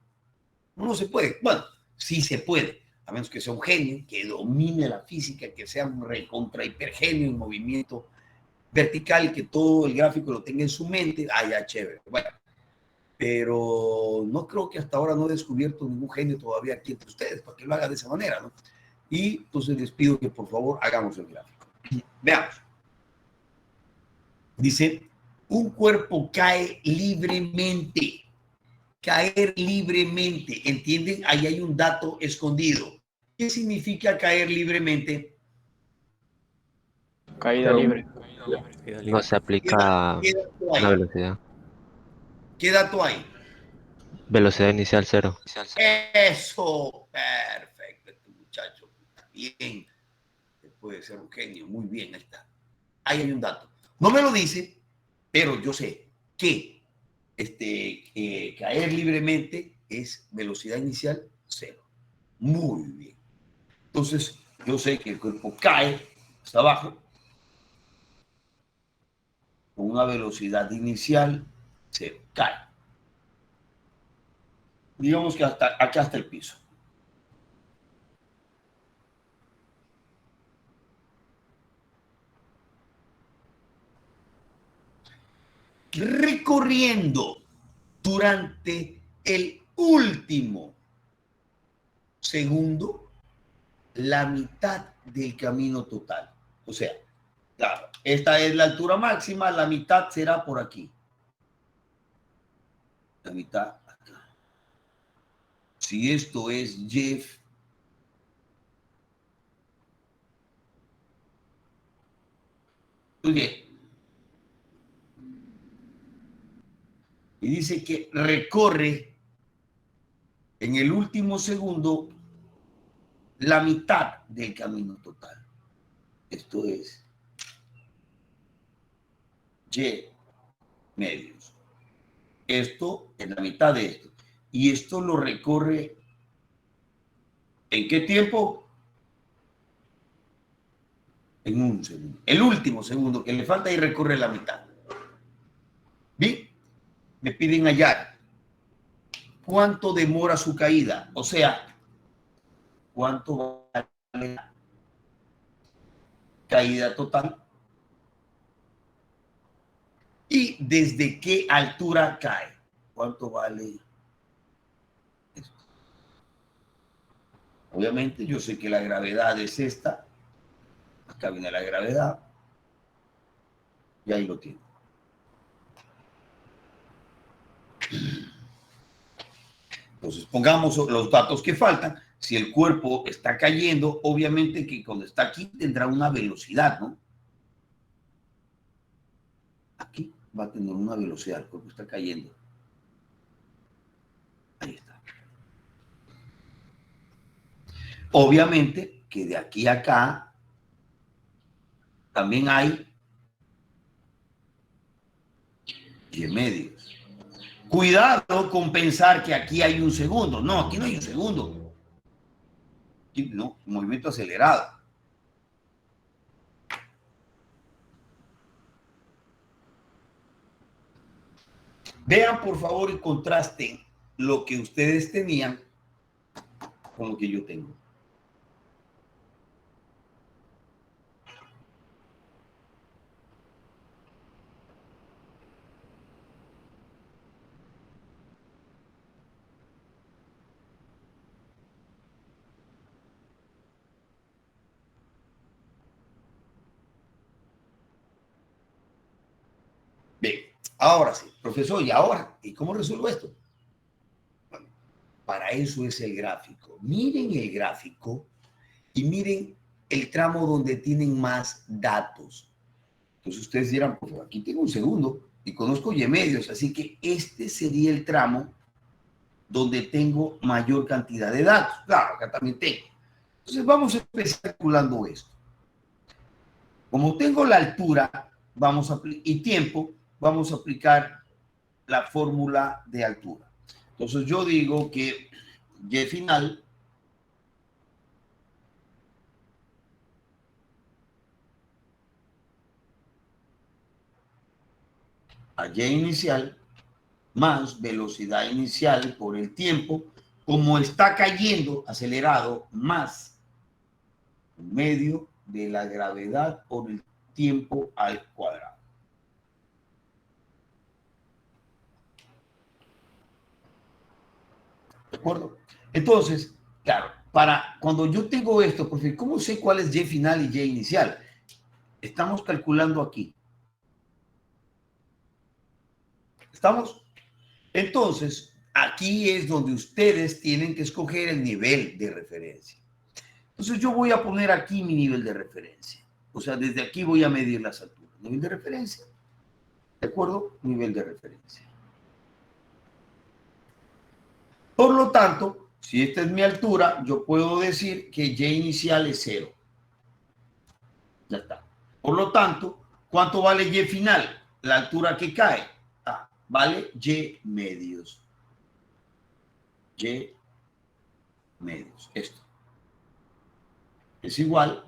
No se puede. Bueno, sí se puede. A menos que sea un genio, que domine la física, que sea un recontra hipergenio en movimiento vertical y que todo el gráfico lo tenga en su mente. Ah, ya, chévere. Bueno, pero no creo que hasta ahora no he descubierto ningún genio todavía aquí entre ustedes para que lo haga de esa manera, ¿no? Y entonces les pido que por favor hagamos el gráfico. Veamos. Dice, un cuerpo cae libremente. Caer libremente. ¿Entienden? Ahí hay un dato escondido. ¿Qué significa caer libremente? Caída libre. No se aplica ¿Qué dato la hay? velocidad. ¿Qué dato hay? Velocidad inicial 0. Eso, perfecto, este muchacho. Bien, puede ser un genio, muy bien, ahí está. Ahí hay un dato. No me lo dice, pero yo sé que caer libremente es velocidad inicial 0. Muy bien. Entonces, yo sé que el cuerpo cae hasta abajo con una velocidad inicial 0. Cae. Digamos que hasta acá hasta el piso. recorriendo durante el último segundo la mitad del camino total. O sea, claro, esta es la altura máxima, la mitad será por aquí. La mitad acá. Si esto es Y, muy bien. Y dice que recorre en el último segundo la mitad del camino total. Esto es Y medios. Esto es la mitad de esto. Y esto lo recorre ¿en qué tiempo? En un segundo. El último segundo que le falta y recorre la mitad. ¿Bien? Me piden hallar cuánto demora su caída. O sea, cuánto vale la caída total y desde qué altura cae. ¿Cuánto vale esto? Obviamente yo sé que la gravedad es esta. Acá viene la gravedad. Y ahí lo tiene. Entonces pongamos los datos que faltan. Si el cuerpo está cayendo, obviamente que cuando está aquí tendrá una velocidad, ¿no? Aquí va a tener una velocidad, el cuerpo está cayendo. Ahí está. Obviamente que de aquí a acá también hay Y medios. Cuidado con pensar que aquí hay un segundo. No, aquí no hay un segundo. Aquí no, movimiento acelerado. Vean por favor y contrasten lo que ustedes tenían con lo que yo tengo. Bien, ahora sí, profesor, ¿y ahora? ¿Y cómo resuelvo esto? Bueno, para eso es el gráfico. Miren el gráfico y miren el tramo donde tienen más datos. Entonces ustedes dirán, pues aquí tengo un segundo y conozco Y medios, así que este sería el tramo donde tengo mayor cantidad de datos. Claro, acá también tengo. Entonces vamos a empezar calculando esto. Como tengo la altura y tiempo, vamos a aplicar la fórmula de altura. Entonces yo digo que Y final a Y inicial más velocidad inicial por el tiempo, como está cayendo acelerado, más medio de la gravedad por el tiempo al cuadrado. ¿De acuerdo? Entonces, claro, cuando yo tengo esto, porque ¿cómo sé cuál es Y final y Y inicial? Estamos calculando aquí. ¿Estamos? Entonces, aquí es donde ustedes tienen que escoger el nivel de referencia. Entonces, yo voy a poner aquí mi nivel de referencia. O sea, desde aquí voy a medir las alturas. Nivel de referencia. ¿De acuerdo? Nivel de referencia. Por lo tanto, si esta es mi altura, yo puedo decir que Y inicial es 0. Ya está. Por lo tanto, ¿cuánto vale Y final? La altura que cae. Vale Y medios. Y medios. Esto es igual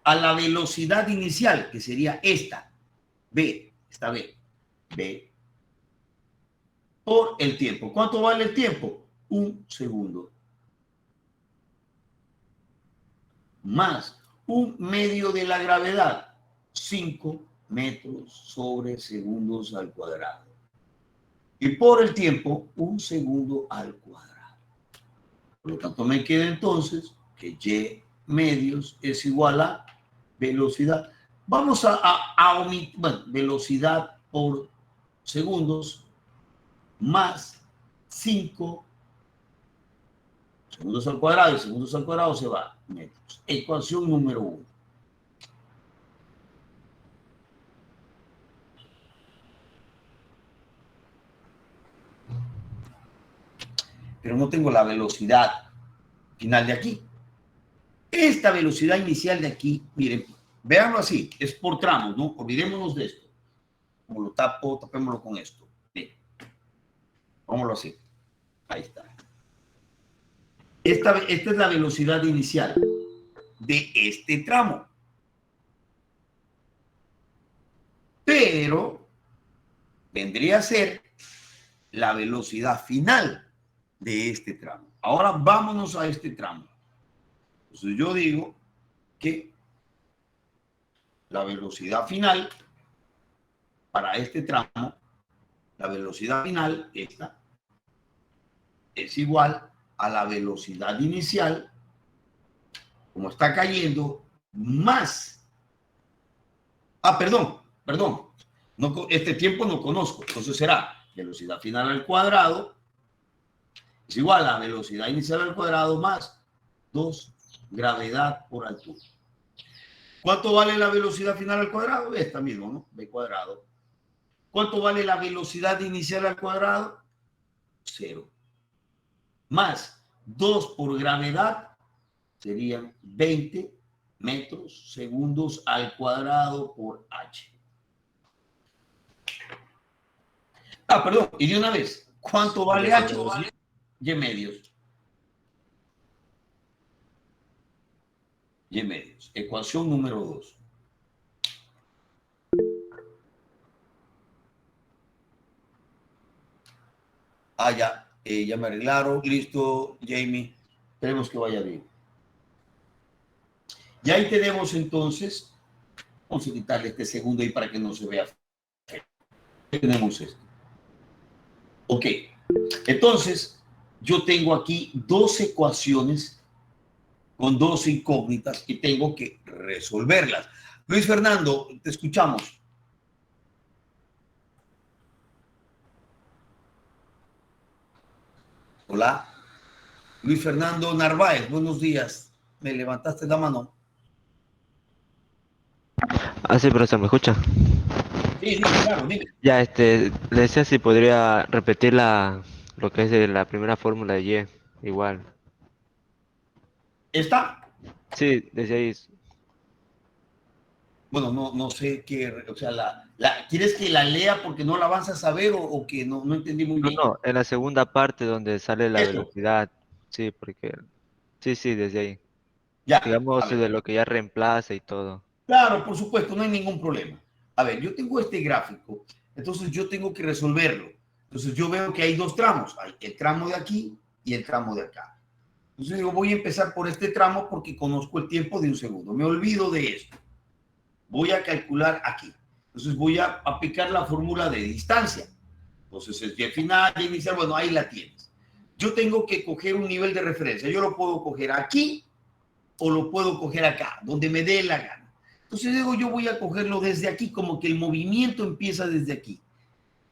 a la velocidad inicial, que sería esta. B. Esta B. B. Por el tiempo. ¿Cuánto vale el tiempo? Un segundo. Más un medio de la gravedad. 5 metros sobre segundos al cuadrado. Y por el tiempo, 1 segundo al cuadrado. Por lo tanto, me queda entonces que y medios es igual a velocidad. Vamos a omitir, bueno, velocidad por segundos más 5 segundos al cuadrado, y segundos al cuadrado se va metros. Ecuación número 1. Pero no tengo la velocidad final de aquí. Esta velocidad inicial de aquí, miren, véanlo así, es por tramos, ¿no? Olvidémonos de esto. Como lo tapo, tapémoslo con esto. Bien. Vámonos así. Ahí está. Esta es la velocidad inicial de este tramo. Pero vendría a ser la velocidad final de este tramo. Ahora vámonos a este tramo. Entonces yo digo que la velocidad final para este tramo, la velocidad final, esta, es igual a la velocidad inicial, como está cayendo, más. Perdón. No, este tiempo no conozco. Entonces será velocidad final al cuadrado es igual a velocidad inicial al cuadrado más 2 gravedad por altura. ¿Cuánto vale la velocidad final al cuadrado? Esta misma, ¿no? B cuadrado. ¿Cuánto vale la velocidad inicial al cuadrado? 0. Más 2 por gravedad serían 20 metros segundos al cuadrado por h. Perdón, y de una vez, ¿cuánto vale h? Y medios. Y medios. Ecuación número 2. Ya me arreglaron. Listo, Jamie. Esperemos que vaya bien. Y ahí tenemos entonces, vamos a quitarle este segundo ahí para que no se vea. Tenemos esto. Ok. Entonces, yo tengo aquí 2 ecuaciones con 2 incógnitas y tengo que resolverlas. Luis Fernando, te escuchamos. Hola. Luis Fernando Narváez, buenos días. ¿Me levantaste la mano? Sí, profesor, ¿me escucha? Sí, claro, dime. Ya, le decía si podría repetir lo que es de la primera fórmula de Y, igual. ¿Está? Sí, decía ahí. Bueno, no sé qué, o sea, ¿quieres que la lea porque no la vas a saber o que no entendí muy bien? No, en la segunda parte donde sale la Eso. velocidad. Sí, porque... Sí, desde ahí. Ya, digamos, de lo que ya reemplaza y todo. Claro, por supuesto, no hay ningún problema. A ver, yo tengo este gráfico, entonces yo tengo que resolverlo. Entonces yo veo que hay 2 tramos, hay el tramo de aquí y el tramo de acá. Entonces digo, voy a empezar por este tramo porque conozco el tiempo de 1 segundo. Me olvido de esto. Voy a calcular aquí. Entonces voy a aplicar la fórmula de distancia. Entonces es Y final, Y inicial, bueno, ahí la tienes. Yo tengo que coger un nivel de referencia. Yo lo puedo coger aquí o lo puedo coger acá, donde me dé la gana. Entonces digo, yo voy a cogerlo desde aquí, como que el movimiento empieza desde aquí.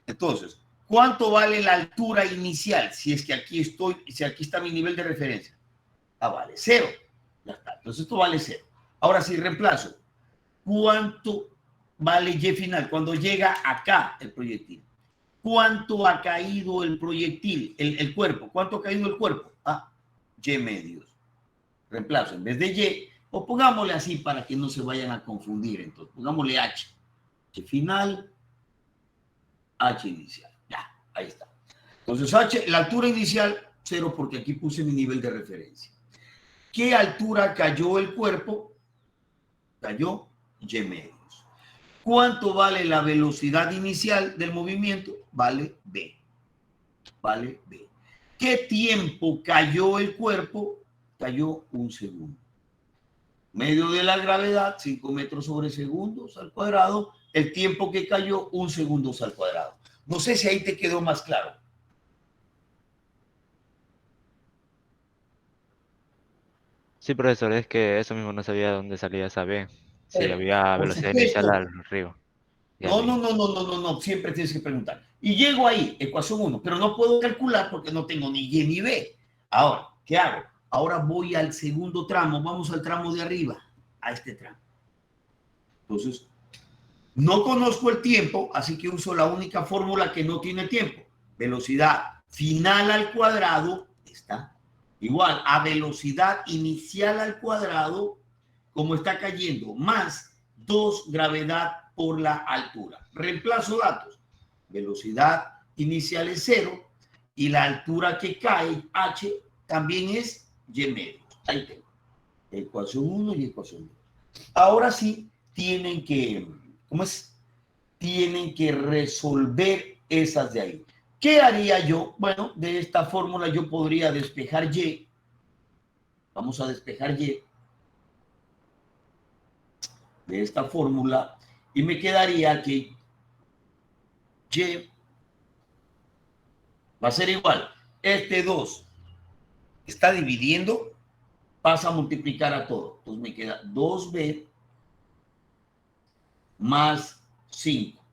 Entonces, ¿cuánto vale la altura inicial? Si es que aquí estoy, si aquí está mi nivel de referencia. Vale 0. Ya está. Entonces esto vale 0. Ahora sí, reemplazo. ¿Cuánto vale Y final? Cuando llega acá el proyectil. ¿Cuánto ha caído el proyectil, el cuerpo? ¿Cuánto ha caído el cuerpo? Y medios. Reemplazo. En vez de Y, o pongámosle así para que no se vayan a confundir. Entonces, pongámosle H. H final, H inicial. Ya, ahí está. Entonces, H, la altura inicial, 0, porque aquí puse mi nivel de referencia. ¿Qué altura cayó el cuerpo? Cayó Y medios. ¿Cuánto vale la velocidad inicial del movimiento? Vale B. Vale B. ¿Qué tiempo cayó el cuerpo? Cayó 1 segundo. Medio de la gravedad, 5 metros sobre segundos al cuadrado, el tiempo que cayó, 1 segundo al cuadrado. No sé si ahí te quedó más claro. Sí, profesor, es que eso mismo no sabía dónde salía esa B. Si había Por velocidad supuesto. inicial al arriba. No, siempre tienes que preguntar. Y llego ahí, ecuación 1, pero no puedo calcular porque no tengo ni Y ni B. Ahora, ¿qué hago? Ahora voy al segundo tramo, vamos al tramo de arriba, a este tramo. Entonces, no conozco el tiempo, así que uso la única fórmula que no tiene tiempo. Velocidad final al cuadrado está igual a velocidad inicial al cuadrado, como está cayendo, más 2 gravedad por la altura. Reemplazo datos. Velocidad inicial es 0 y la altura que cae, h, también es y medios. Ahí tengo. Ecuación 1 y ecuación 2. Ahora sí, tienen que, ¿cómo es? Tienen que resolver esas de ahí. ¿Qué haría yo? Bueno, de esta fórmula yo podría despejar y. Vamos a despejar y. De esta fórmula. Y me quedaría que y va a ser igual. Este 2 está dividiendo, pasa a multiplicar a todo. Entonces me queda 2b más 5.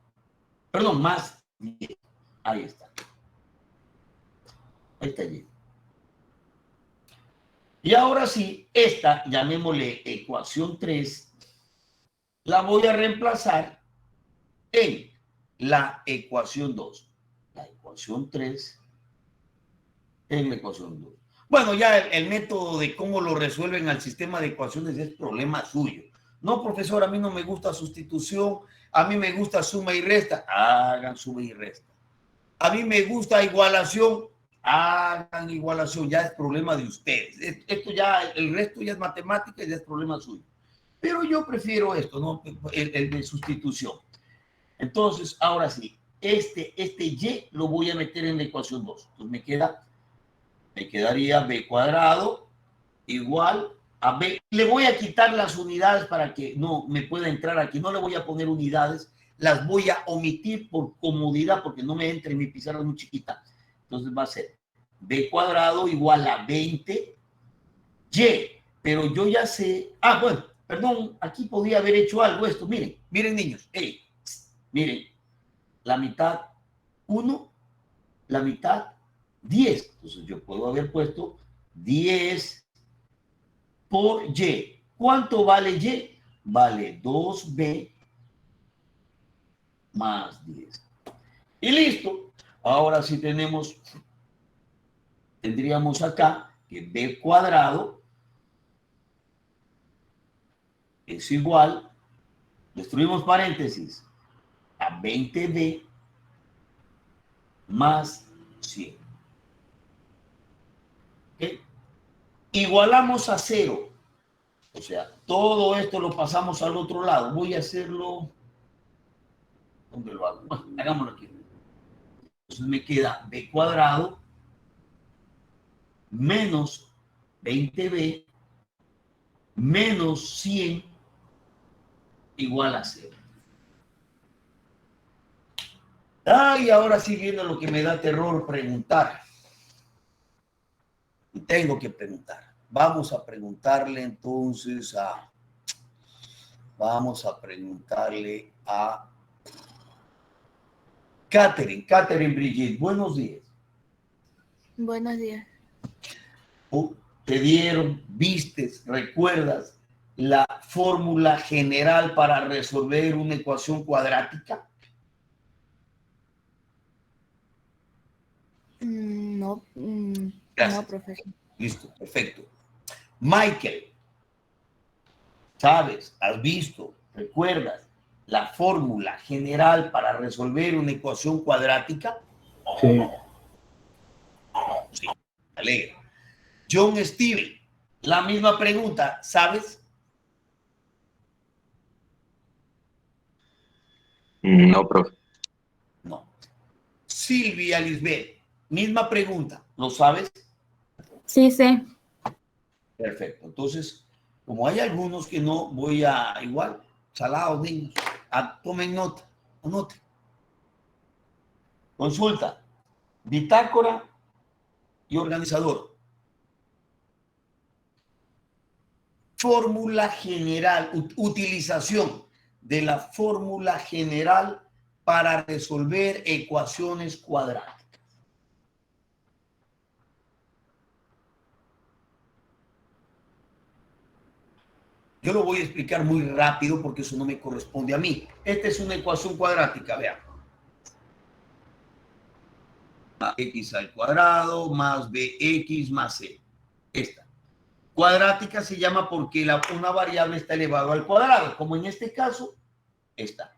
Perdón, más 10. Ahí está. Ahí está y. Y ahora sí, esta, llamémosle ecuación 3, la voy a reemplazar en la ecuación 2. La ecuación 3 en la ecuación 2. Bueno, ya el método de cómo lo resuelven al sistema de ecuaciones es problema suyo. No, profesor, a mí no me gusta sustitución, a mí me gusta suma y resta. Hagan suma y resta. A mí me gusta igualación. Hagan igualación. Ya es problema de ustedes. Esto ya, el resto ya es matemática y ya es problema suyo. Pero yo prefiero esto, ¿no? El de sustitución. Entonces, ahora sí, este y lo voy a meter en la ecuación 2. Entonces me quedaría b cuadrado igual a b. Le voy a quitar las unidades para que no me pueda entrar aquí. No le voy a poner unidades, las voy a omitir por comodidad porque no me entre, mi pizarra es muy chiquita. Entonces va a ser b cuadrado igual a 20 y. Pero yo ya sé, bueno, perdón, aquí podía haber hecho algo esto. Miren niños, miren, la mitad 1, la mitad 10. Entonces yo puedo haber puesto 10 por y. ¿Cuánto vale y? Vale 2b más 10. Y listo. Ahora sí tendríamos acá que b cuadrado es igual, destruimos paréntesis, a 20b más 100. ¿Okay? Igualamos a 0. O sea, todo esto lo pasamos al otro lado. Voy a hacerlo. ¿Dónde lo hago? Bueno, hagámoslo aquí. Entonces me queda b cuadrado menos 20b menos 100 igual a 0. Y ahora sí viene lo que me da terror preguntar. Y tengo que preguntar. Vamos a preguntarle entonces a... Catherine Brigitte, buenos días. Buenos días. Te dieron, vistes, recuerdas la fórmula general para resolver una ecuación cuadrática. No, Gracias. no, profesor. Listo, perfecto. Michael, ¿sabes? ¿Has visto? ¿Recuerdas la fórmula general para resolver una ecuación cuadrática? Sí. Sí, me alegra. John Steven, la misma pregunta, ¿sabes? No, profe. No. Silvia Lisbeth, misma pregunta, ¿lo sabes? Sí, sí. Perfecto. Entonces, como hay algunos que no, voy a igual, salados niños, Tomen nota, anoten. Consulta, bitácora y organizador. Fórmula general, utilización de la fórmula general para resolver ecuaciones cuadráticas. Yo lo voy a explicar muy rápido porque eso no me corresponde a mí. Esta es una ecuación cuadrática, vean. X al cuadrado más bx más c. Esta. Cuadrática se llama porque una variable está elevado al cuadrado, como en este caso, esta.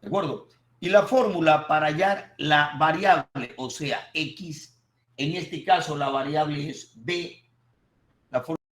¿De acuerdo? Y la fórmula para hallar la variable, o sea, x, en este caso la variable es b, la fórmula